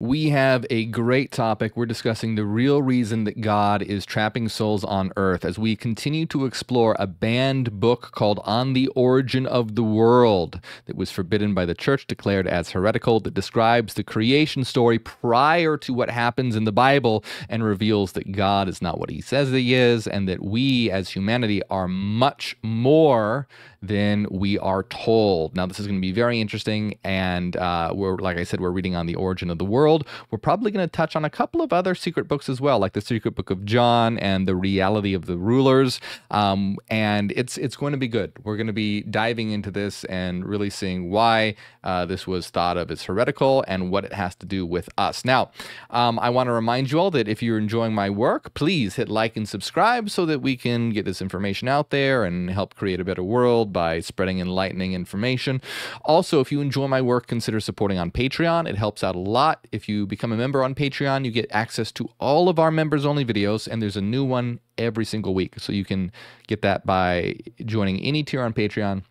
We have a great topic. We're discussing the real reason that God is trapping souls on earth as we continue to explore a banned book called On the Origin of the World that was forbidden by the church, declared as heretical, that describes the creation story prior to what happens in the Bible and reveals that God is not what he says he is and that we as humanity are much more than we are told. Now, this is going to be very interesting, and like I said, we're reading On the Origin of the World. We're probably going to touch on a couple of other secret books as well, like the Secret Book of John and the Reality of the Rulers, and it's going to be good. We're going to be diving into this and really seeing why this was thought of as heretical and what it has to do with us. Now, I want to remind you all that if you're enjoying my work, please hit like and subscribe so that we can get this information out there and help create a better world by spreading enlightening information. Also, if you enjoy my work, consider supporting on Patreon. It helps out a lot. If you become a member on Patreon, you get access to all of our members-only videos, and there's a new one every single week. So you can get that by joining any tier on Patreon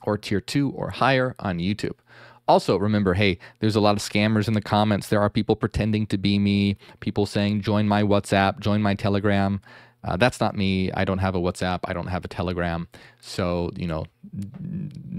or tier 2 or higher on YouTube. Also, remember, hey, there's a lot of scammers in the comments. There are people pretending to be me, people saying, join my WhatsApp, join my Telegram. That's not me. I don't have a WhatsApp. I don't have a Telegram. So,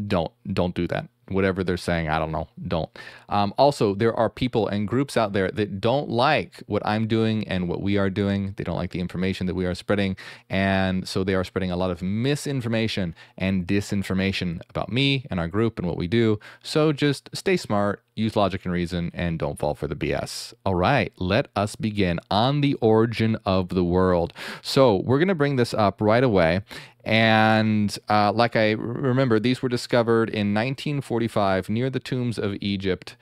don't do that. Whatever they're saying, I don't know. Don't. Also, there are people and groups out there that don't like what I'm doing and what we are doing. They don't like the information that we are spreading. And so they are spreading a lot of misinformation and disinformation about me and our group and what we do. So just stay smart, use logic and reason, and don't fall for the BS. All right, let us begin on the origin of the world. So we're going to bring this up right away. And like I remember, these were discovered in 1945 near the tombs of Egypt.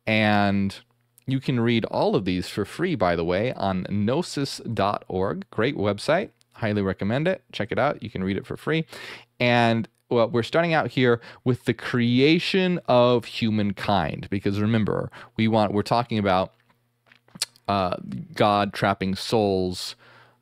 And you can read all of these for free, by the way, on gnosis.org. Great website. Highly recommend it. Check it out. You can read it for free. And well, we're starting out here with the creation of humankind, because remember, we're talking about God trapping souls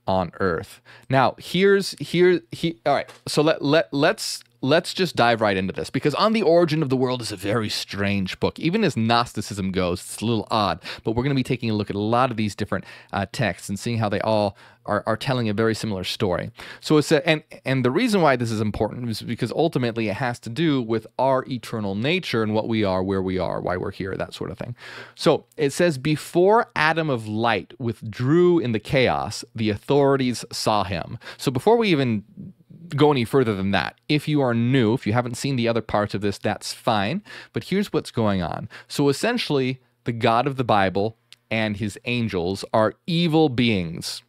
on earth. Now, all right. So let's just dive right into this, because On the Origin of the World is a very strange book. Even as Gnosticism goes, it's a little odd, but we're going to be taking a look at a lot of these different texts and seeing how they all are telling a very similar story. So it's and the reason why this is important is because ultimately it has to do with our eternal nature and what we are, where we are, why we're here, that sort of thing. So it says, before Adam of light withdrew in the chaos, the authorities saw him. So before we even go any further than that, if you are new, if you haven't seen the other parts of this, that's fine. But here's what's going on. So essentially, the God of the Bible and his angels are evil beings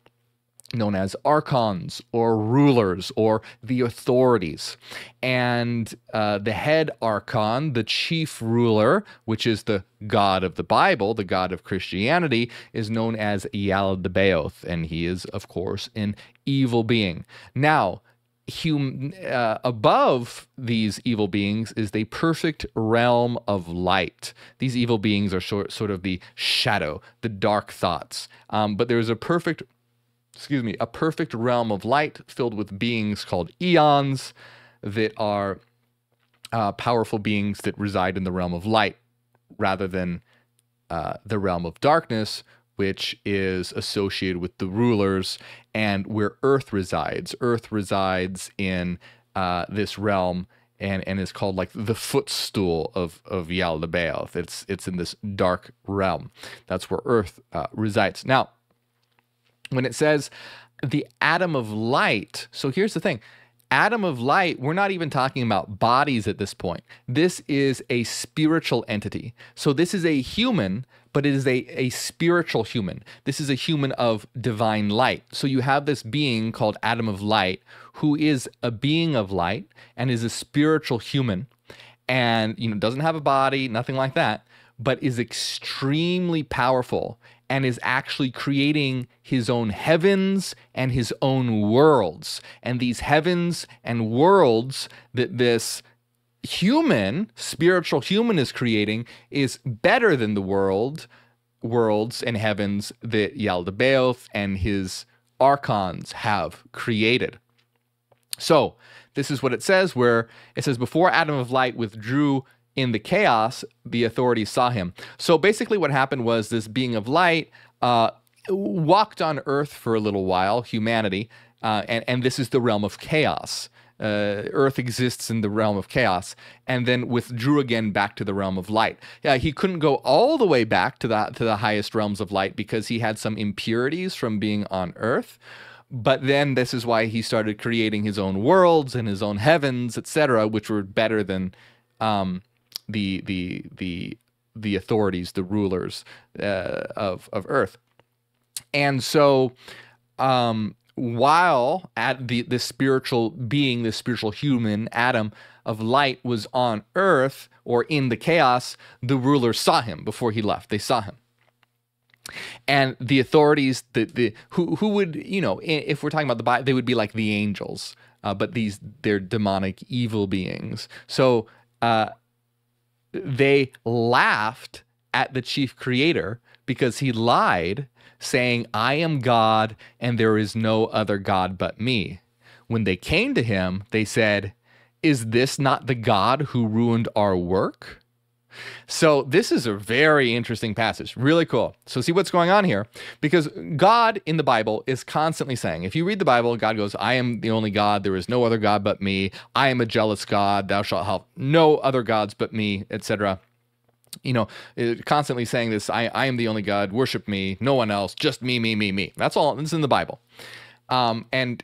known as archons or rulers or the authorities. And the head archon, the chief ruler, which is the God of the Bible, the God of Christianity, is known as Yaldabaoth, and he is, of course, an evil being. Now, above these evil beings is the perfect realm of light. These evil beings are sort of the shadow, the dark thoughts. But there's a perfect realm of light filled with beings called eons that are powerful beings that reside in the realm of light rather than the realm of darkness, which is associated with the rulers and where Earth resides. Earth resides in this realm and is called like the footstool of Yaldabaoth. It's in this dark realm. That's where Earth resides. Now, when it says the atom of light, so here's the thing. Atom of light, we're not even talking about bodies at this point. This is a spiritual entity. So this is a human, but it is a spiritual human. This is a human of divine light. So you have this being called Atom of light, who is a being of light and is a spiritual human, and doesn't have a body, nothing like that, but is extremely powerful and is actually creating his own heavens and his own worlds. And these heavens and worlds that this spiritual human is creating is better than the worlds and heavens that Yaldabaoth and his archons have created. So this is what it says, where it says, before Adam of light withdrew in the chaos, the authorities saw him. So basically what happened was this being of light walked on earth for a little while, humanity, and this is the realm of chaos. Earth exists in the realm of chaos, and then withdrew again back to the realm of light. Yeah, he couldn't go all the way back to the highest realms of light because he had some impurities from being on earth. But then this is why he started creating his own worlds and his own heavens, etc., which were better than the authorities, the rulers of earth. And so while the spiritual being, the spiritual human, Adam of light, was on earth or in the chaos, the rulers saw him before he left. They saw him. And the authorities, who would, if we're talking about the Bible, they would be like the angels, but they're demonic evil beings. So they laughed at the chief creator because he lied, saying, "I am God and there is no other God but me." When they came to him, they said, "Is this not the God who ruined our work?" So this is a very interesting passage. Really cool. So see what's going on here, because God in the Bible is constantly saying, if you read the Bible, God goes, "I am the only God. There is no other God but me. I am a jealous God. Thou shalt have no other gods but me," etc. Constantly saying this, I am the only God, worship me, no one else, just me, me, me, me. That's all. It's in the Bible. And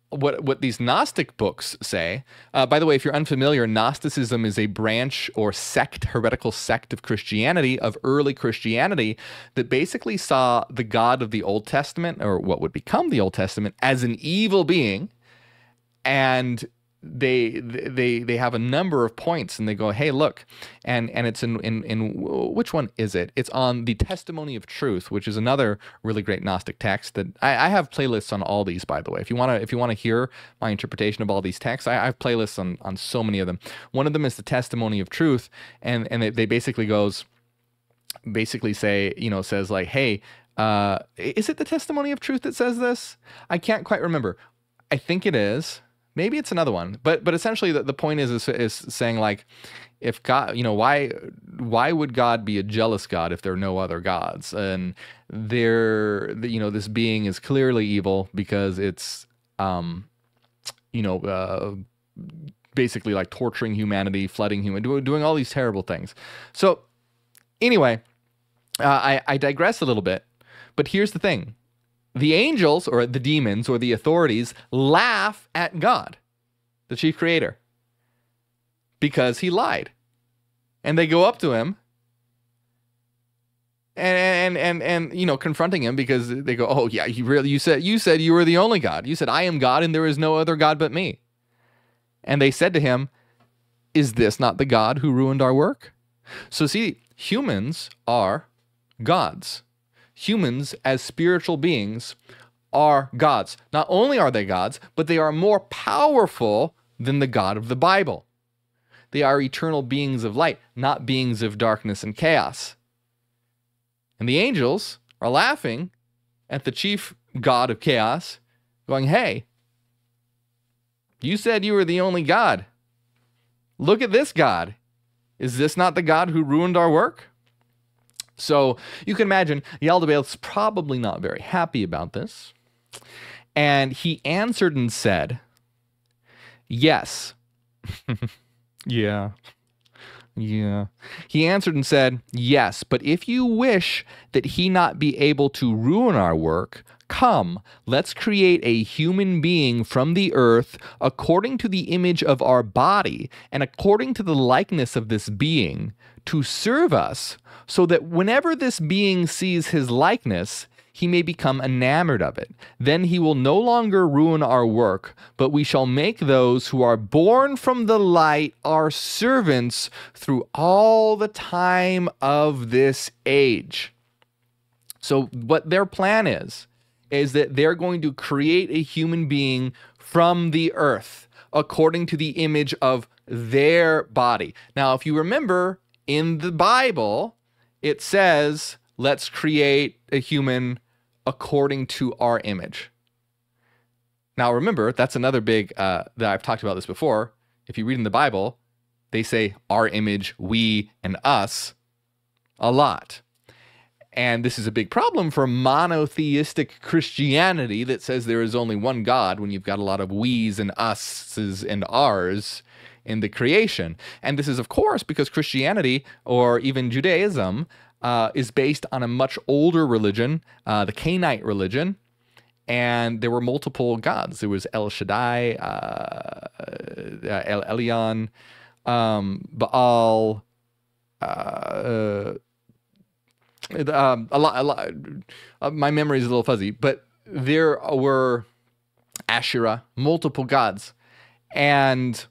what these Gnostic books say, by the way, if you're unfamiliar, Gnosticism is a branch or sect, heretical sect of Christianity, of early Christianity, that basically saw the God of the Old Testament, or what would become the Old Testament, as an evil being. And they have a number of points, and they go, hey, look, and it's in which one is it? It's on the Testimony of Truth, which is another really great Gnostic text that I have playlists on all these, by the way. If you want to hear my interpretation of all these texts, I have playlists on so many of them. One of them is the Testimony of Truth, and they basically says like, hey, is it the Testimony of Truth that says this? I can't quite remember. I think it is. Maybe it's another one, but essentially the point is saying, like, if God, why would God be a jealous God if there are no other gods? And this being is clearly evil because it's, basically like torturing humanity, flooding doing all these terrible things. So anyway, I digress a little bit, but here's the thing. The angels, or the demons, or the authorities, laugh at God, the chief creator, because he lied. And they go up to him and confronting him, because they go, "Oh yeah, you said you were the only God. You said, I am God and there is no other God but me." And they said to him, "Is this not the God who ruined our work?" So see, humans are gods. Humans, as spiritual beings, are gods. Not only are they gods, but they are more powerful than the God of the Bible. They are eternal beings of light, not beings of darkness and chaos. And the angels are laughing at the chief god of chaos, going, "Hey, you said you were the only God. Look at this God. Is this not the God who ruined our work?" So you can imagine Yaldabaoth's probably not very happy about this. And he answered and said, "Yes." Yeah. He answered and said, "Yes, but if you wish that he not be able to ruin our work, come, let's create a human being from the earth according to the image of our body and according to the likeness of this being, to serve us, so that whenever this being sees his likeness, he may become enamored of it. Then he will no longer ruin our work, but we shall make those who are born from the light our servants through all the time of this age." So what their plan is that they're going to create a human being from the earth according to the image of their body. Now, if you remember, in the Bible, it says, let's create a human according to our image. Now, remember, that's another big, that I've talked about this before. If you read in the Bible, They say our image, we, and us a lot. And this is a big problem for monotheistic Christianity that says there is only one God when you've got a lot of we's and us's and ours in the creation. And this is, of course, because Christianity, or even Judaism, is based on a much older religion, the Canaanite religion, and there were multiple gods. There was El Shaddai, El Elyon, Baal, a lot. My memory is a little fuzzy, but there were Asherah, multiple gods, and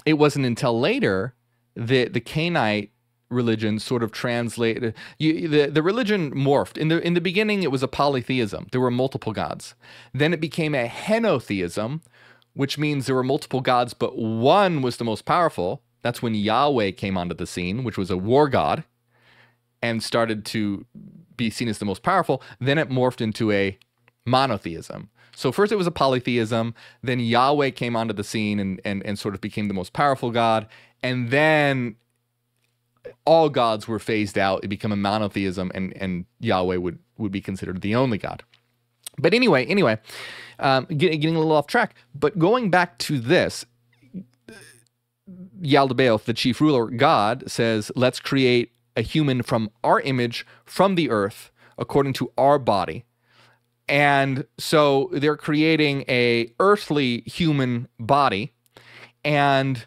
it wasn't until later that the Canaanite religion sort of translated. The religion morphed. In the beginning, it was a polytheism. There were multiple gods. Then it became a henotheism, which means there were multiple gods, but one was the most powerful. That's when Yahweh came onto the scene, which was a war god, and started to be seen as the most powerful. Then it morphed into a monotheism. So first it was a polytheism, then Yahweh came onto the scene and sort of became the most powerful God, and then all gods were phased out. It became a monotheism, and Yahweh would be considered the only God. But anyway, getting a little off track, but going back to this, Yaldabaoth, the chief ruler god, says, let's create a human from our image, from the earth, according to our body. And so they're creating a earthly human body, and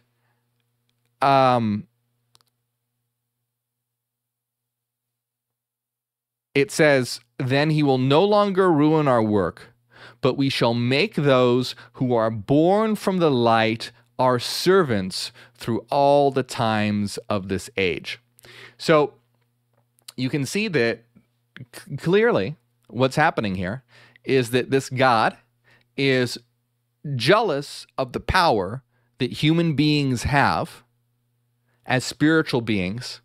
it says, then he will no longer ruin our work, but we shall make those who are born from the light our servants through all the times of this age. So you can see that clearly what's happening here is that this God is jealous of the power that human beings have as spiritual beings.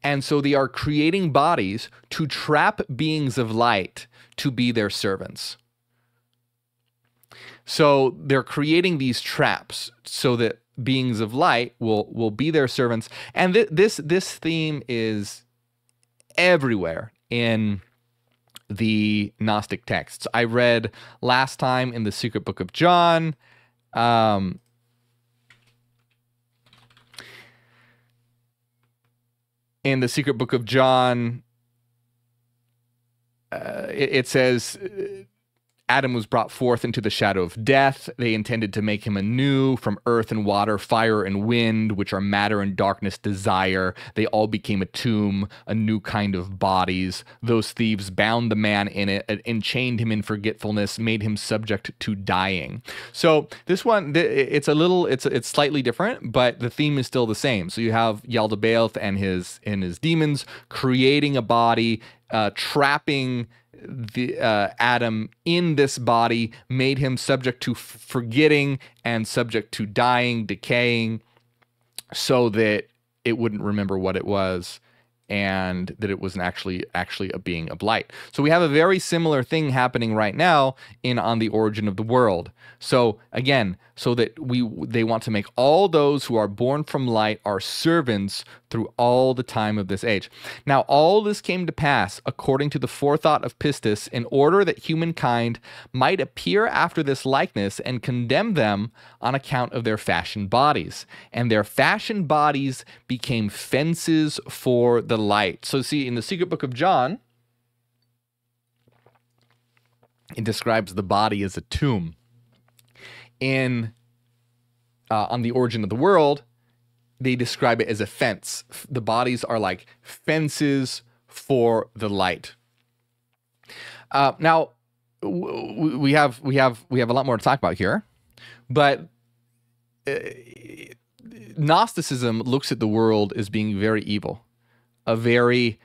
And so they are creating bodies to trap beings of light to be their servants. So they're creating these traps so that beings of light will be their servants. And this theme is everywhere in the Gnostic texts. I read last time in the Secret Book of John, in the Secret Book of John, it says, Adam was brought forth into the shadow of death. They intended to make him anew from earth and water, fire and wind, which are matter and darkness desire. They all became a tomb, a new kind of bodies. Those thieves bound the man in it, enchained him in forgetfulness, made him subject to dying. So this one, it's slightly different, but the theme is still the same. So you have Yaldabaoth and his demons creating a body, trapping the Adam in this body, made him subject to forgetting and subject to dying, decaying, so that it wouldn't remember what it was, and that it wasn't actually a being of light. So we have a very similar thing happening right now On the Origin of the World. So again, so that they want to make all those who are born from light our servants through all the time of this age. Now all this came to pass according to the forethought of Pistis, in order that humankind might appear after this likeness and condemn them on account of their fashioned bodies. And their fashioned bodies became fences for the light. So see, in the Secret Book of John, it describes the body as a tomb. On the Origin of the World, they describe it as a fence. The bodies are like fences for the light. Now we have a lot more to talk about here, but Gnosticism looks at the world as being very evil, a very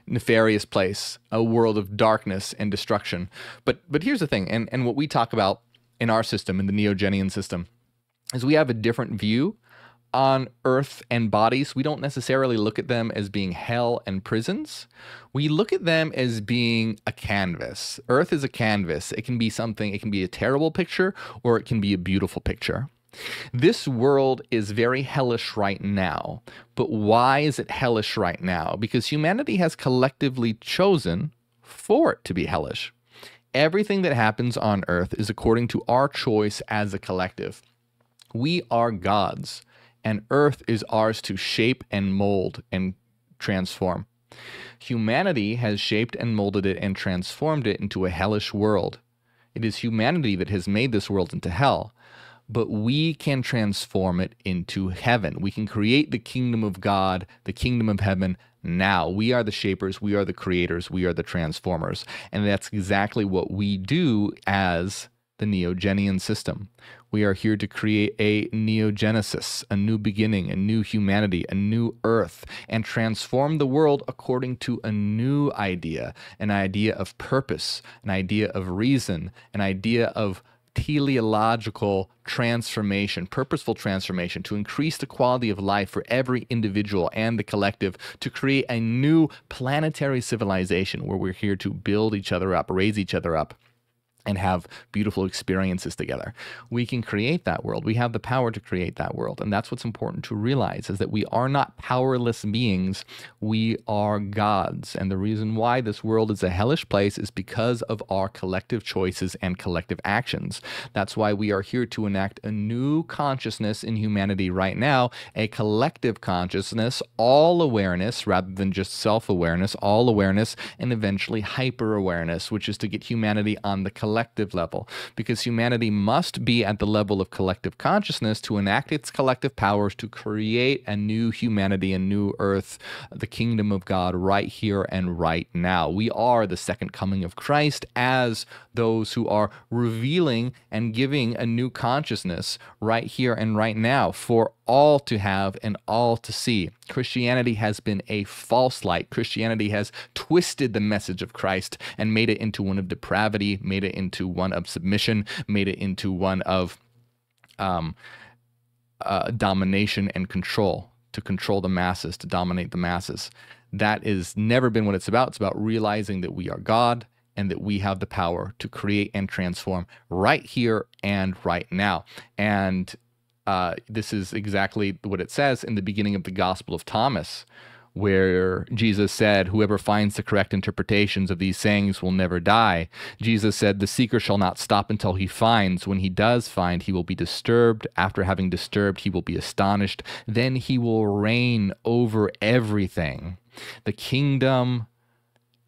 nefarious place, a world of darkness and destruction. But here's the thing, and what we talk about in our system, in the Neogenian system, is we have a different view on earth and bodies. We don't necessarily look at them as being hell and prisons. We look at them as being a canvas. Earth is a canvas. It can be something, it can be a terrible picture, or it can be a beautiful picture. This world is very hellish right now. But why is it hellish right now? Because humanity has collectively chosen for it to be hellish. Everything that happens on earth is according to our choice as a collective. We are gods, and earth is ours to shape and mold and transform. Humanity has shaped and molded it and transformed it into a hellish world. It is humanity that has made this world into hell. But we can transform it into heaven. We can create the kingdom of God, the kingdom of heaven now. We are the shapers, we are the creators, we are the transformers. And that's exactly what we do as the Neogenian system. We are here to create a neogenesis, a new beginning, a new humanity, a new earth, and transform the world according to a new idea, an idea of purpose, an idea of reason, an idea of teleological transformation, purposeful transformation, to increase the quality of life for every individual and the collective, to create a new planetary civilization where we're here to build each other up, raise each other up, and have beautiful experiences together. We can create that world. We have the power to create that world. And that's what's important to realize, is that we are not powerless beings. We are gods. And the reason why this world is a hellish place is because of our collective choices and collective actions. That's why we are here to enact a new consciousness in humanity right now, a collective consciousness, all awareness rather than just self-awareness, all awareness, and eventually hyper-awareness, which is to get humanity on the collective level, because humanity must be at the level of collective consciousness to enact its collective powers to create a new humanity, a new earth, the kingdom of God right here and right now. We are the second coming of Christ as those who are revealing and giving a new consciousness right here and right now for all to have and all to see. Christianity has been a false light. Christianity has twisted the message of Christ and made it into one of depravity, made it into one of submission, made it into one of domination and control, to control the masses, to dominate the masses. That has never been what it's about. It's about realizing that we are God and that we have the power to create and transform right here and right now. And this is exactly what it says in the beginning of the Gospel of Thomas, where Jesus said, "Whoever finds the correct interpretations of these sayings will never die." Jesus said, "The seeker shall not stop until he finds. When he does find, he will be disturbed. After having disturbed, he will be astonished. Then he will reign over everything. The kingdom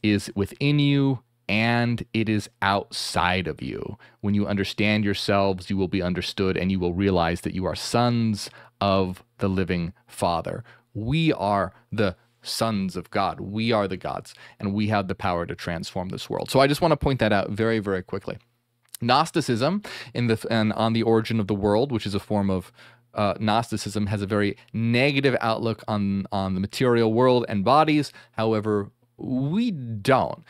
is within you, and it is outside of you. When you understand yourselves, you will be understood, and you will realize that you are sons of the living Father." We are the sons of God. We are the gods, and we have the power to transform this world. So I just want to point that out very, very quickly. Gnosticism and on the origin of the world, which is a form of Gnosticism, has a very negative outlook on the material world and bodies. However, we don't.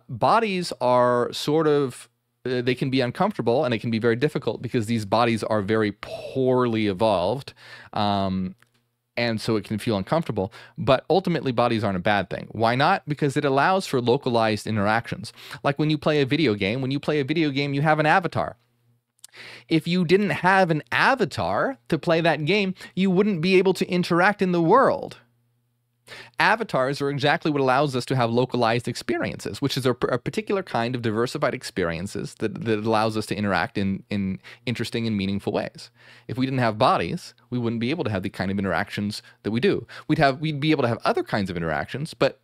Bodies are sort of, they can be uncomfortable, and it can be very difficult because these bodies are very poorly evolved. And so it can feel uncomfortable, but ultimately bodies aren't a bad thing. Why not? Because it allows for localized interactions. Like when you play a video game, you have an avatar. If you didn't have an avatar to play that game, you wouldn't be able to interact in the world. Avatars are exactly what allows us to have localized experiences, which is a particular kind of diversified experiences that allows us to interact in interesting and meaningful ways. If we didn't have bodies, we wouldn't be able to have the kind of interactions that we do. We'd be able to have other kinds of interactions, but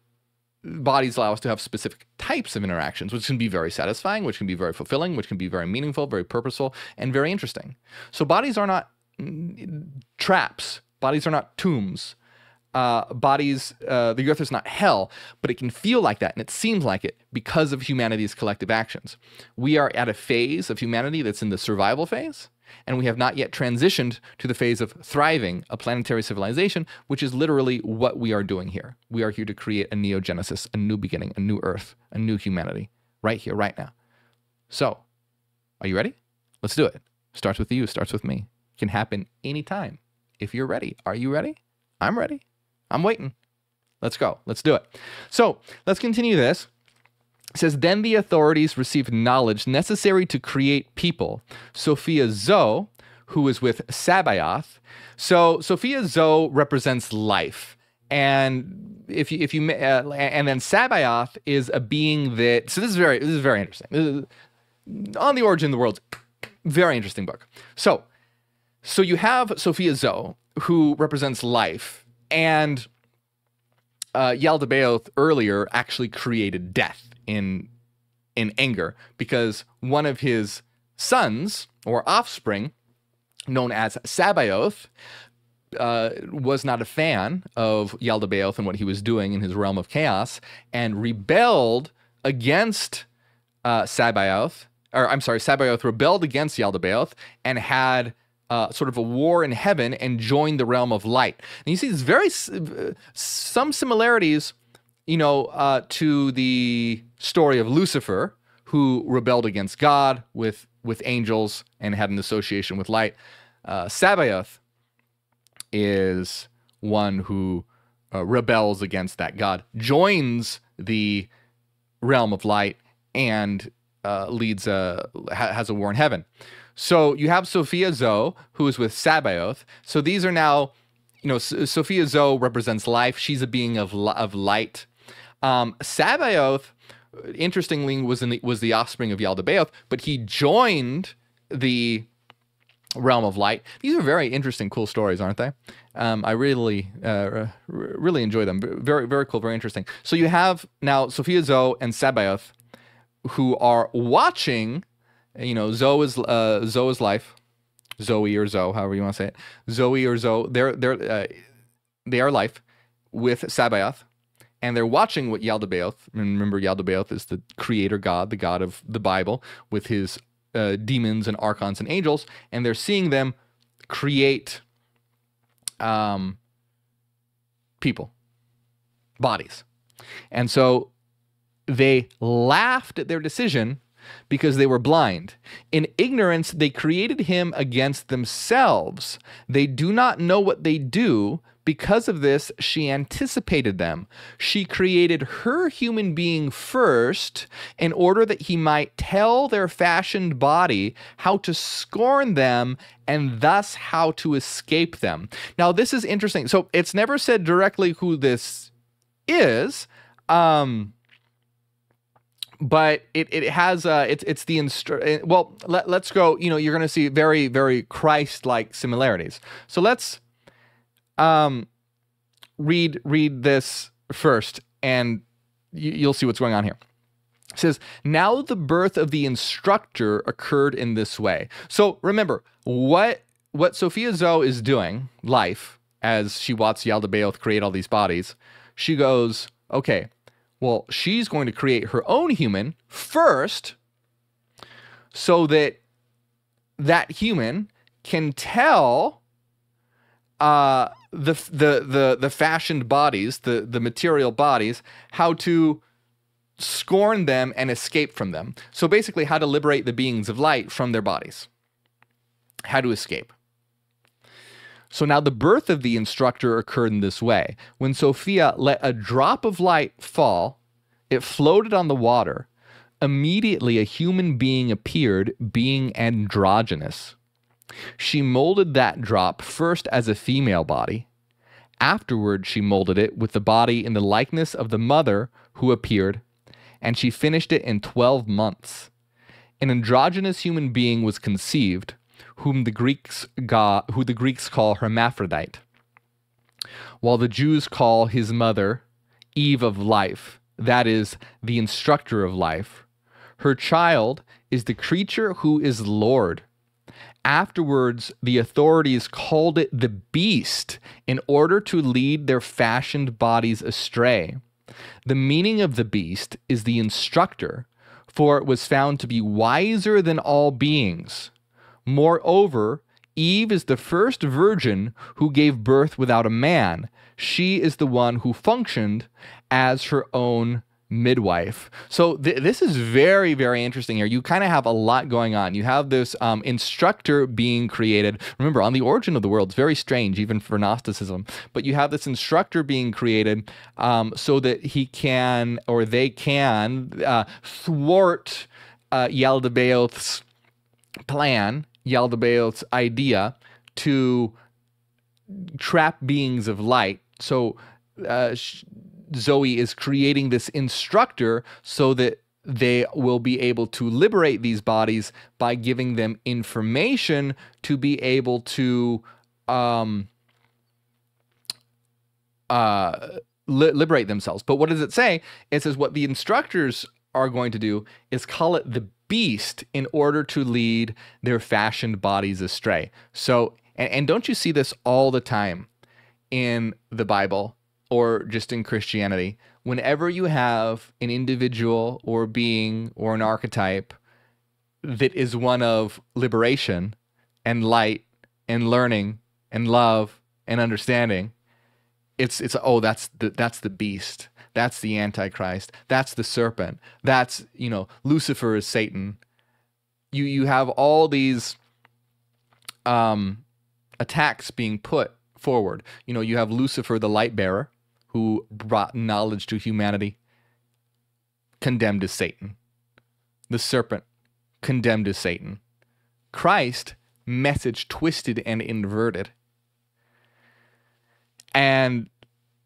bodies allow us to have specific types of interactions, which can be very satisfying, which can be very fulfilling, which can be very meaningful, very purposeful, and very interesting. So bodies are not traps. Bodies are not tombs. The earth is not hell, but it can feel like that, and it seems like it because of humanity's collective actions. We are at a phase of humanity that's in the survival phase, and we have not yet transitioned to the phase of thriving, a planetary civilization, which is literally what we are doing here. We are here to create a neogenesis, a new beginning, a new earth, a new humanity, right here, right now. So, are you ready? Let's do it. Starts with you, starts with me. It can happen anytime. If you're ready, are you ready? I'm ready. I'm waiting. Let's go. Let's do it. So let's continue this. It says, then the authorities received knowledge necessary to create people. Sophia Zoe who is with Sabaoth. So Sophia Zoe represents life. And and then Sabaoth is a being that, so this is very interesting. This is, On the Origin of the World, very interesting book. So you have Sophia Zoe, who represents life, and Yaldabaoth earlier actually created death in anger, because one of his sons or offspring, known as Sabaoth, was not a fan of Yaldabaoth and what he was doing in his realm of chaos, and rebelled against Sabaoth. Sabaoth rebelled against Yaldabaoth and had sort of a war in heaven and joined the realm of light. And you see there's some similarities, to the story of Lucifer, who rebelled against God with angels and had an association with light. Sabaoth is one who rebels against that God, joins the realm of light, and has a war in heaven. So you have Sophia Zoe, who is with Sabaoth. So these are now, Sophia Zoe represents life. She's a being of light. Sabaoth, interestingly, was the offspring of Yaldabaoth, but he joined the realm of light. These are very interesting, cool stories, aren't they? I really enjoy them. Very, very cool, very interesting. So you have now Sophia Zoe and Sabaoth, who are watching. Zoe is life, Zoe or Zoe, however you want to say it. Zoe or Zoe, they are life with Sabaoth, and they're watching what Yaldabaoth. And remember, Yaldabaoth is the creator god, the god of the Bible, with his demons and archons and angels, and they're seeing them create people, bodies. And so they laughed at their decision because they were blind. In ignorance, they created him against themselves. They do not know what they do. Because of this, she anticipated them. She created her human being first in order that he might tell their fashioned body how to scorn them and thus how to escape them. Now, this is interesting. So it's never said directly who this is, but it has it's the well, let's go. You're going to see very, very Christ-like similarities. So let's read this first, and you'll see what's going on here. It says, now the birth of the instructor occurred in this way. So remember, what Sophia Zoe is doing, life, as she watches Yaldabaoth create all these bodies, she goes, okay, well, she's going to create her own human first so that human can tell the fashioned bodies, the material bodies, how to scorn them and escape from them. So basically, how to liberate the beings of light from their bodies. How to escape. So now the birth of the instructor occurred in this way. When Sophia let a drop of light fall, it floated on the water. Immediately a human being appeared, being androgynous. She molded that drop first as a female body. Afterward, she molded it with the body in the likeness of the mother who appeared, and she finished it in 12 months. An androgynous human being was conceived, who the Greeks call hermaphrodite, while the Jews call his mother Eve of life, that is, the instructor of life. Her child is the creature who is Lord. Afterwards, the authorities called it the beast in order to lead their fashioned bodies astray. The meaning of the beast is the instructor, for it was found to be wiser than all beings. Moreover, Eve is the first virgin who gave birth without a man. She is the one who functioned as her own midwife. So this is very, very interesting here. You kind of have a lot going on. You have this instructor being created. Remember, on the origin of the world, it's very strange, even for Gnosticism. But you have this instructor being created so that he can, or they can, thwart Yaldabaoth's plan Yaldabaoth's idea to trap beings of light. So Zoe is creating this instructor so that they will be able to liberate these bodies by giving them information to be able to liberate themselves. But what does it say? It says what the instructors are going to do is call it the beast in order to lead their fashioned bodies astray. So, and don't you see this all the time in the Bible or just in Christianity? Whenever you have an individual or being or an archetype that is one of liberation and light and learning and love and understanding, it's oh, that's the beast. That's the Antichrist. That's the serpent. That's, Lucifer is Satan. You have all these attacks being put forward. You have Lucifer, the light bearer, who brought knowledge to humanity, condemned as Satan. The serpent, condemned as Satan. Christ, message twisted and inverted. And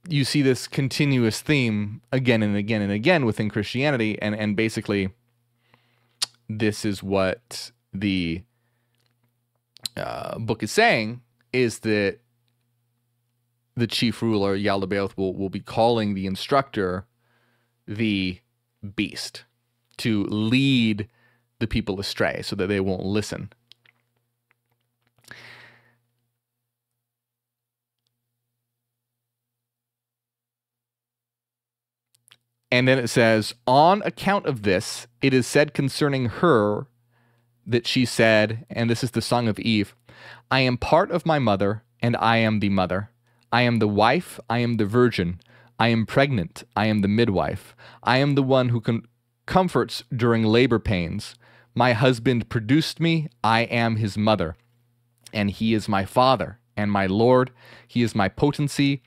you see this continuous theme again and again and again within Christianity, and basically this is what the book is saying, is that the chief ruler, Yaldabaoth, will be calling the instructor the beast to lead the people astray so that they won't listen. And then it says, on account of this, it is said concerning her that she said, and this is the Song of Eve, I am part of my mother, and I am the mother. I am the wife, I am the virgin. I am pregnant, I am the midwife. I am the one who comforts during labor pains. My husband produced me, I am his mother. And he is my father and my Lord. He is my potency.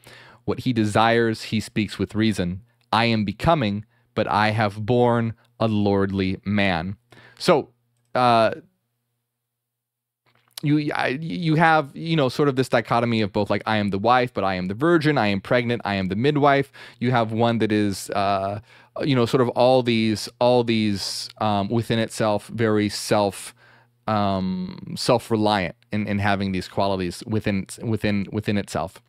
What he desires, he speaks with reason. I am becoming, but I have borne a lordly man. So, you have, sort of this dichotomy of both, like, I am the wife, but I am the virgin. I am pregnant. I am the midwife. You have one that is, sort of all these within itself, very self-reliant in having these qualities within itself.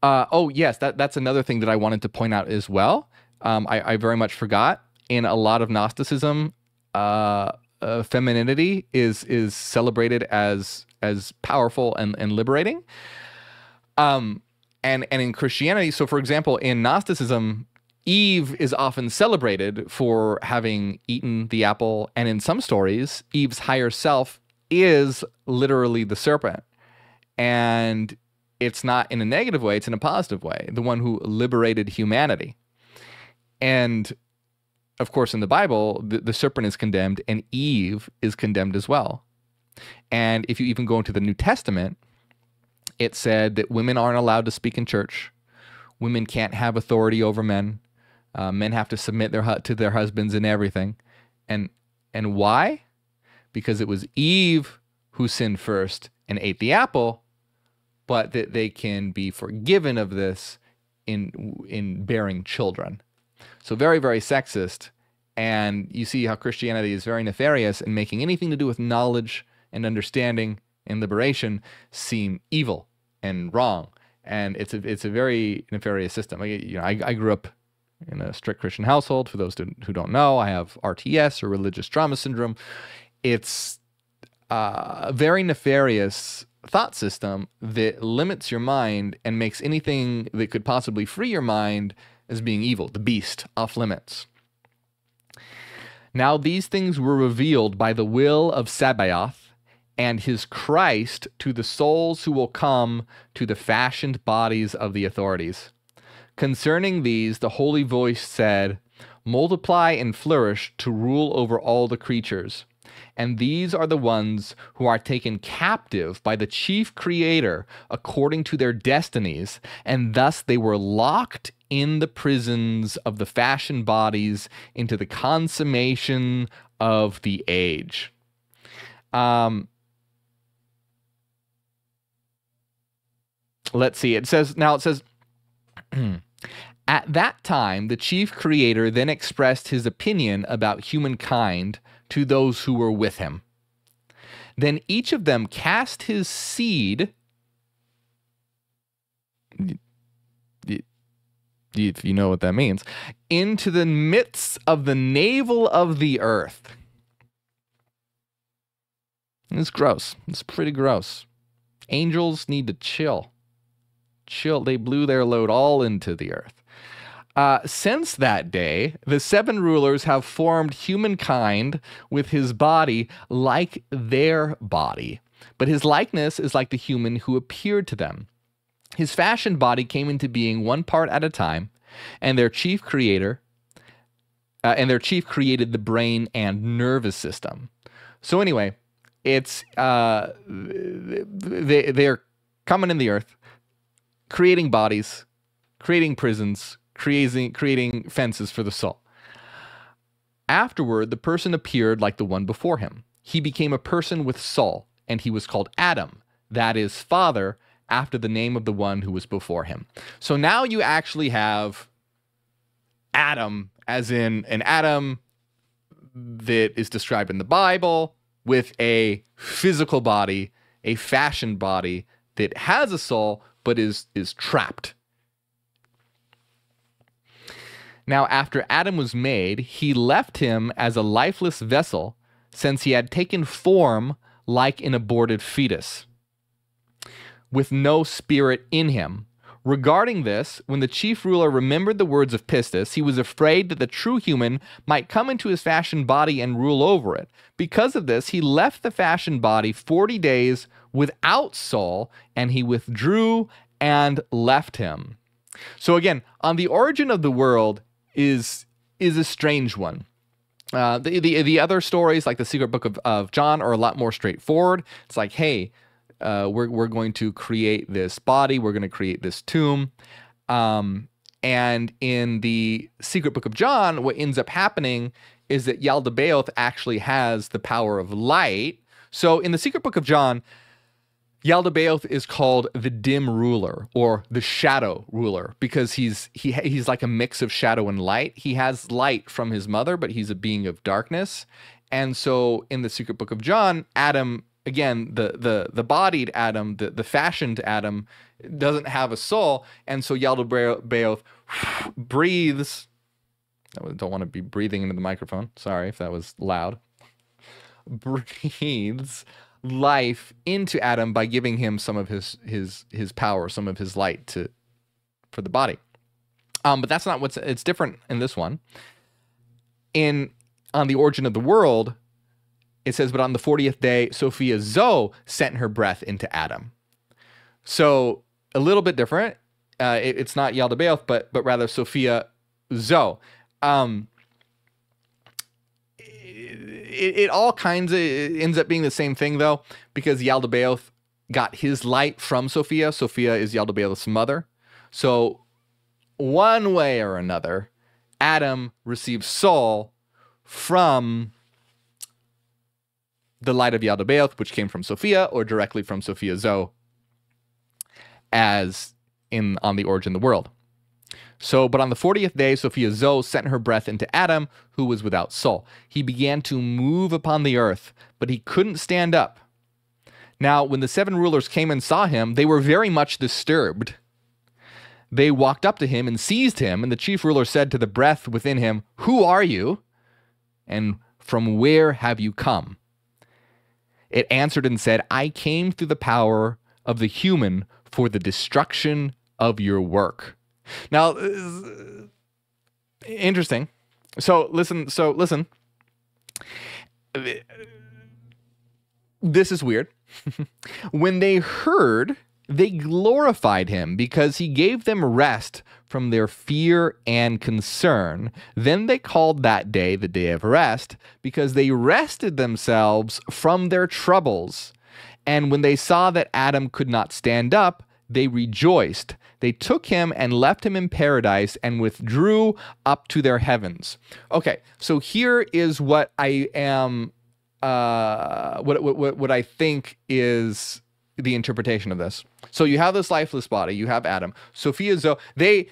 Oh yes, that's another thing that I wanted to point out as well. I very much forgot. In a lot of Gnosticism, femininity is celebrated as powerful and liberating. And in Christianity, so for example, in Gnosticism, Eve is often celebrated for having eaten the apple, and in some stories, Eve's higher self is literally the serpent. And it's not in a negative way, it's in a positive way, the one who liberated humanity. And of course, in the Bible, the serpent is condemned and Eve is condemned as well. And if you even go into the New Testament, it said that women aren't allowed to speak in church. Women can't have authority over men. Men have to submit to their husbands in everything. And why? Because it was Eve who sinned first and ate the apple, but that they can be forgiven of this in bearing children. So very, very sexist. And you see how Christianity is very nefarious in making anything to do with knowledge and understanding and liberation seem evil and wrong. And it's a very nefarious system. I grew up in a strict Christian household. For those who don't know, I have RTS, or religious trauma syndrome. It's a very nefarious thought system that limits your mind and makes anything that could possibly free your mind as being evil, the beast, off limits. Now these things were revealed by the will of Sabaoth and his Christ to the souls who will come to the fashioned bodies of the authorities. Concerning these, the holy voice said, multiply and flourish to rule over all the creatures. And these are the ones who are taken captive by the chief creator according to their destinies, and thus they were locked in the prisons of the fashioned bodies into the consummation of the age. Um, let's see. It says, at that time, the chief creator then expressed his opinion about humankind to those who were with him. Then each of them cast his seed. If you know what that means, into the midst of the navel of the earth. It's gross. It's pretty gross. Angels need to chill. They blew their load all into the earth. Since that day, the 7 rulers have formed humankind with his body like their body, but his likeness is like the human who appeared to them. His fashioned body came into being one part at a time, and their chief created the brain and nervous system. So anyway, it's they're coming in the earth, creating bodies, creating prisons, creating fences for the soul. Afterward, the person appeared like the one before him. He became a person with soul, and he was called Adam, that is, father, after the name of the one who was before him. So now you actually have Adam, as in an Adam that is described in the Bible, with a physical body, a fashioned body that has a soul, but is trapped. Now, after Adam was made, he left him as a lifeless vessel, since he had taken form like an aborted fetus, with no spirit in him. Regarding this, when the chief ruler remembered the words of Pistis, he was afraid that the true human might come into his fashioned body and rule over it. Because of this, he left the fashioned body 40 days without soul, and he withdrew and left him. So again, on the origin of the world is a strange one. The other stories, like the Secret Book of John, are a lot more straightforward. It's like, hey, we're going to create this body, we're going to create this tomb. And in the Secret Book of John, what ends up happening is that Yaldabaoth actually has the power of light. So in the Secret Book of John, Yaldabaoth is called the dim ruler, or the shadow ruler, because he's like a mix of shadow and light. He has light from his mother, but he's a being of darkness. And so in the Secret Book of John, Adam, again, the bodied Adam, the fashioned Adam, doesn't have a soul, and so Yaldabaoth breathes. I don't want to be breathing into the microphone. Sorry if that was loud. Breathes life into Adam by giving him some of his power, some of his light for the body. But that's not it's different in this one. On the origin of the world, it says, but on the 40th day, Sophia Zoe sent her breath into Adam. So a little bit different. It's not Yaldabaoth, but rather Sophia Zoe. It all kinds of ends up being the same thing, though, because Yaldabaoth got his light from Sophia. Sophia is Yaldabaoth's mother. So one way or another, Adam receives soul from the light of Yaldabaoth, which came from Sophia, or directly from Sophia Zoe, as on the origin of the world. So, but on the 40th day, Sophia Zoe sent her breath into Adam, who was without soul. He began to move upon the earth, but he couldn't stand up. Now, when the 7 rulers came and saw him, they were very much disturbed. They walked up to him and seized him, and the chief ruler said to the breath within him, "Who are you? And from where have you come?" It answered and said, "I came through the power of the human for the destruction of your work." Now, interesting. So listen. This is weird. When they heard, they glorified him because he gave them rest from their fear and concern. Then they called that day the day of rest because they rested themselves from their troubles. And when they saw that Adam could not stand up, they rejoiced. They took him and left him in paradise and withdrew up to their heavens. Okay, so here is what I am what I think is the interpretation of this. So you have this lifeless body, you have Adam. Sophia Zoe, they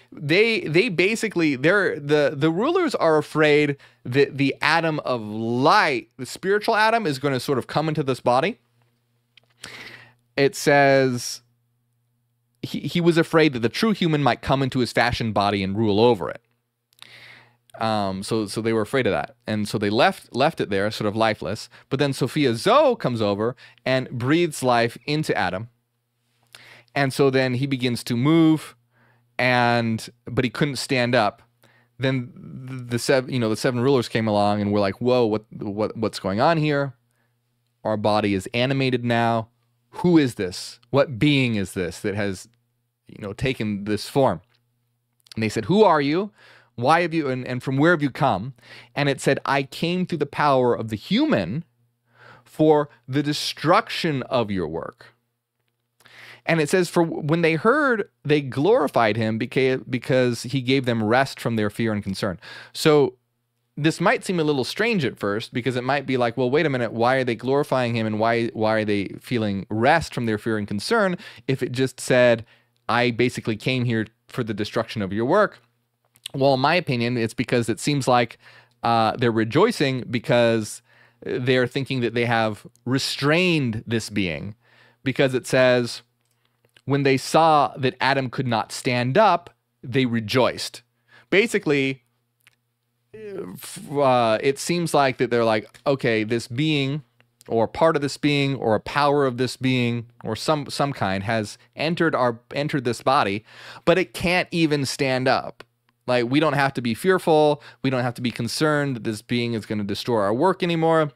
basically, the rulers are afraid that the Adam of light, the spiritual Adam, is going to sort of come into this body. It says he was afraid that the true human might come into his fashioned body and rule over it. So they were afraid of that, and so they left it there, sort of lifeless. But then Sophia Zoe comes over and breathes life into Adam, and so then he begins to move, but he couldn't stand up. Then the seven rulers came along and were like, "Whoa, what's going on here? Our body is animated now. Who is this? What being is this that has, taken this form?" And they said, "Who are you? Why have you, and from where have you come?" And it said, "I came through the power of the human for the destruction of your work." And it says, "For when they heard, they glorified him because he gave them rest from their fear and concern." So this might seem a little strange at first, because it might be like, well, wait a minute, why are they glorifying him, and why are they feeling rest from their fear and concern if it just said, "I basically came here for the destruction of your work"? Well, in my opinion, it's because it seems like they're rejoicing because they're thinking that they have restrained this being, because it says, when they saw that Adam could not stand up, they rejoiced. Basically, it seems like that they're like, okay, this being, or part of this being, or a power of this being, or some kind has entered this body, but it can't even stand up. Like, we don't have to be fearful. We don't have to be concerned that this being is going to destroy our work anymore.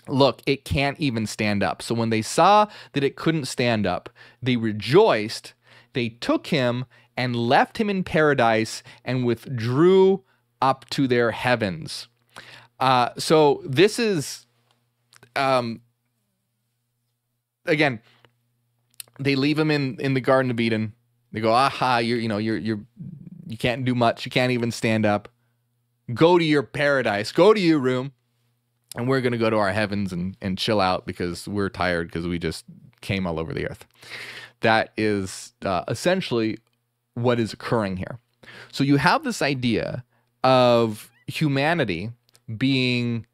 Look, it can't even stand up. So when they saw that it couldn't stand up, they rejoiced. They took him and left him in paradise and withdrew up to their heavens. So this is, again, they leave him in the Garden of Eden. They go, "Aha, you can't do much. You can't even stand up. Go to your paradise. Go to your room. And we're going to go to our heavens and chill out because we're tired because we just came all over the earth." That is essentially what is occurring here. So you have this idea of humanity being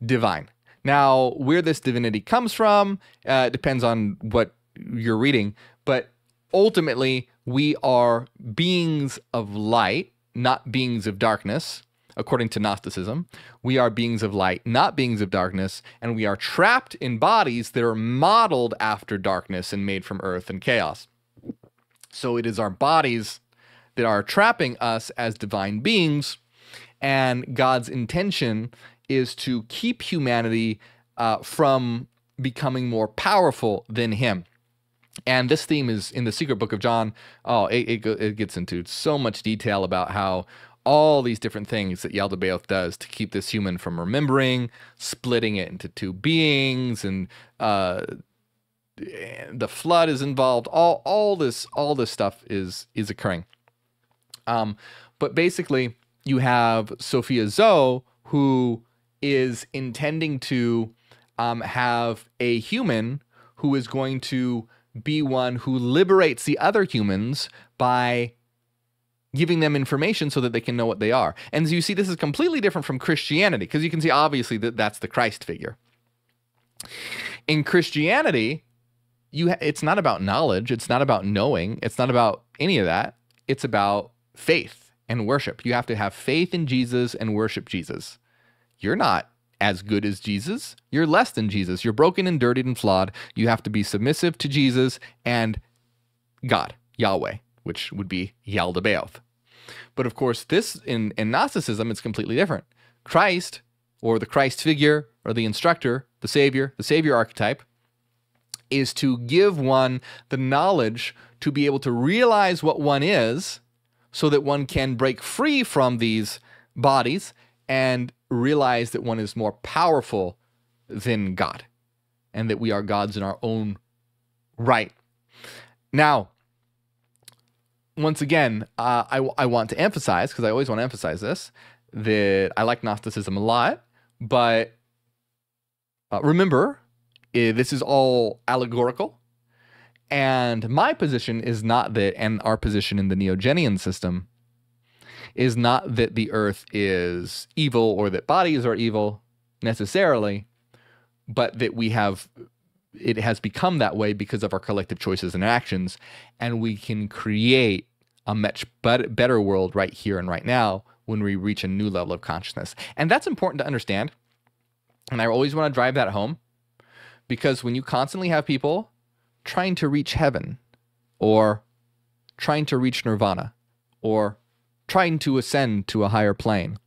divine. Now, where this divinity comes from depends on what you're reading, but ultimately, we are beings of light, not beings of darkness, according to Gnosticism. We are beings of light, not beings of darkness, and we are trapped in bodies that are modeled after darkness and made from earth and chaos. So it is our bodies that are trapping us as divine beings, and God's intention is to keep humanity from becoming more powerful than him. And this theme is in the secret book of John. Oh, it gets into so much detail about how all these different things that Yaldabaoth does to keep this human from remembering, splitting it into two beings, and the flood is involved. All this stuff is occurring. But basically, you have Sophia Zoe, who is intending to have a human who is going to be one who liberates the other humans by giving them information so that they can know what they are. And as you see, this is completely different from Christianity, because you can see obviously that that's the Christ figure. In Christianity, it's not about knowledge, it's not about knowing, it's not about any of that. It's about faith and worship. You have to have faith in Jesus and worship Jesus. You're not as good as Jesus. You're less than Jesus. You're broken and dirtied and flawed. You have to be submissive to Jesus and God, Yahweh, which would be Yaldabaoth. But of course, this in Gnosticism, it's completely different. Christ, or the Christ figure, or the instructor, the Savior archetype, is to give one the knowledge to be able to realize what one is, so that one can break free from these bodies and realize that one is more powerful than God, and that we are gods in our own right. Now, once again, I want to emphasize, because I always want to emphasize this, that I like Gnosticism a lot, but Remember, this is all allegorical. And my position is not that, and our position in the Neogenian system is not that the earth is evil or that bodies are evil necessarily, but that it has become that way because of our collective choices and actions, and we can create a much better world right here and right now when we reach a new level of consciousness. And that's important to understand. And I always want to drive that home, because when you constantly have people trying to reach heaven, or trying to reach nirvana, or trying to ascend to a higher plane,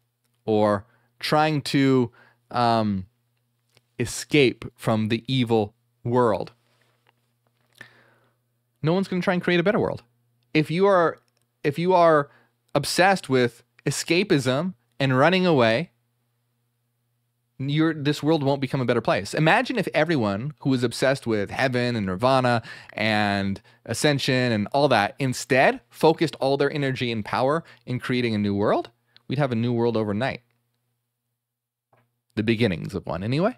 or trying to escape from the evil world, no one's going to try and create a better world. If you are obsessed with escapism and running away, this world won't become a better place. Imagine if everyone who was obsessed with heaven and nirvana and ascension and all that instead focused all their energy and power in creating a new world. We'd have a new world overnight. The beginnings of one, anyway.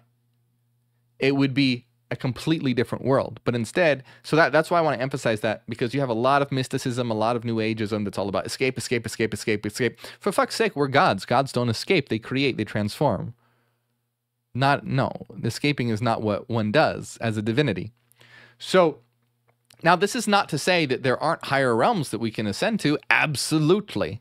It would be a completely different world. But instead, so that's why I want to emphasize that, because you have a lot of mysticism, a lot of new ageism that's all about escape, escape, escape, escape, escape. For fuck's sake, we're gods. Gods don't escape. They create, they transform. Escaping is not what one does as a divinity. So now this is not to say that there aren't higher realms that we can ascend to. Absolutely.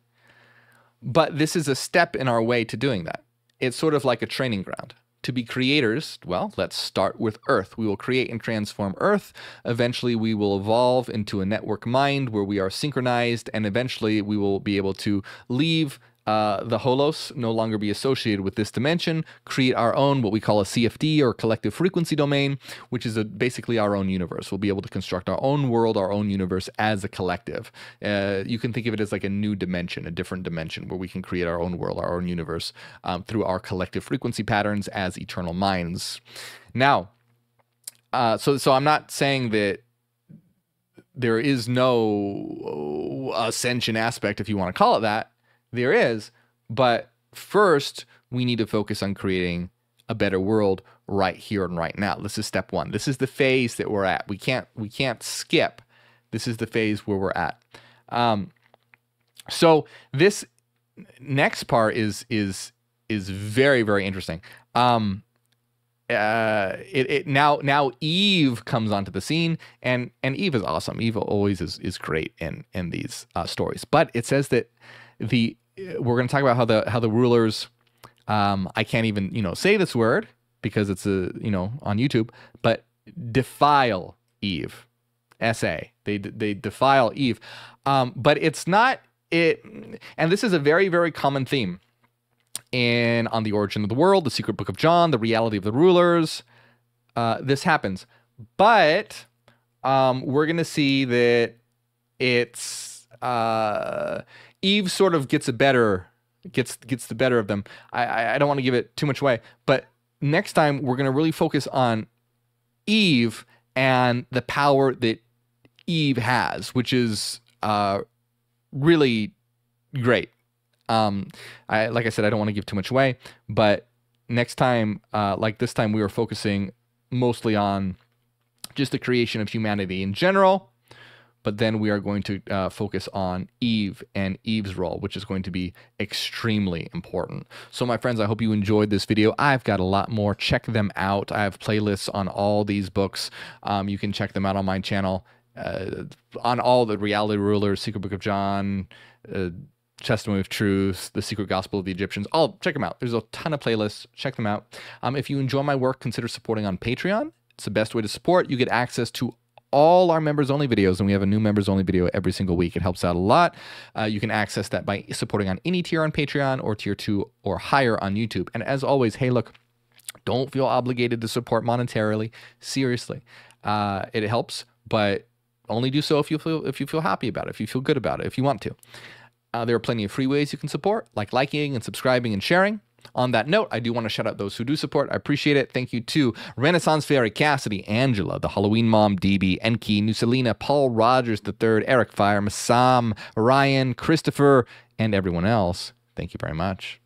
But this is a step in our way to doing that. It's sort of like a training ground. To be creators, well, let's start with Earth. We will create and transform Earth. Eventually, we will evolve into a network mind where we are synchronized, and eventually we will be able to leave the holos, no longer be associated with this dimension, create our own, what we call a CFD, or collective frequency domain, which is basically our own universe. We'll be able to construct our own world, our own universe as a collective. You can think of it as like a new dimension, a different dimension, where we can create our own world, our own universe, through our collective frequency patterns as eternal minds. Now, so I'm not saying that there is no ascension aspect, if you want to call it that. There is, but first we need to focus on creating a better world right here and right now. This is step one. This is the phase that we're at. We can't skip. This is the phase where we're at. So this next part is very, very interesting. Now Eve comes onto the scene, and Eve is awesome. Eve always is great in these stories. But it says that we're going to talk about how the rulers, I can't even say this word because it's on YouTube, but defile Eve. They defile Eve. But it's not it, and this is a very, very common theme on the origin of the world, the secret book of John, the reality of the rulers. This happens, but we're going to see that it's Eve sort of gets the better of them. I don't want to give it too much away, but next time we're going to really focus on Eve and the power that Eve has, which is really great. Like I said, I don't want to give too much away, but next time, like this time, we were focusing mostly on just the creation of humanity in general. But then we are going to focus on Eve and Eve's role, which is going to be extremely important. So my friends, I hope you enjoyed this video. I've got a lot more. Check them out. I have playlists on all these books. You can check them out on my channel. On all the reality rulers, Secret Book of John, Testimony of Truth, The Secret Gospel of the Egyptians. Check them out. There's a ton of playlists. Check them out. If you enjoy my work, consider supporting on Patreon. It's the best way to support. You get access to all our members only videos, and we have a new members only video every single week. It helps out a lot. You can access that by supporting on any tier on Patreon or tier 2 or higher on YouTube. And as always, hey, look, don't feel obligated to support monetarily. Seriously, it helps, but only do so if you feel happy about it, if you feel good about it, if you want to. There are plenty of free ways you can support, like liking and subscribing and sharing. On that note, I do want to shout out those who do support. I appreciate it. Thank you to Renaissance Fairy, Cassidy, Angela, the Halloween Mom, DB, Enki, Nuselina, Paul Rogers III, Eric Fire, Massam, Ryan, Christopher, and everyone else. Thank you very much.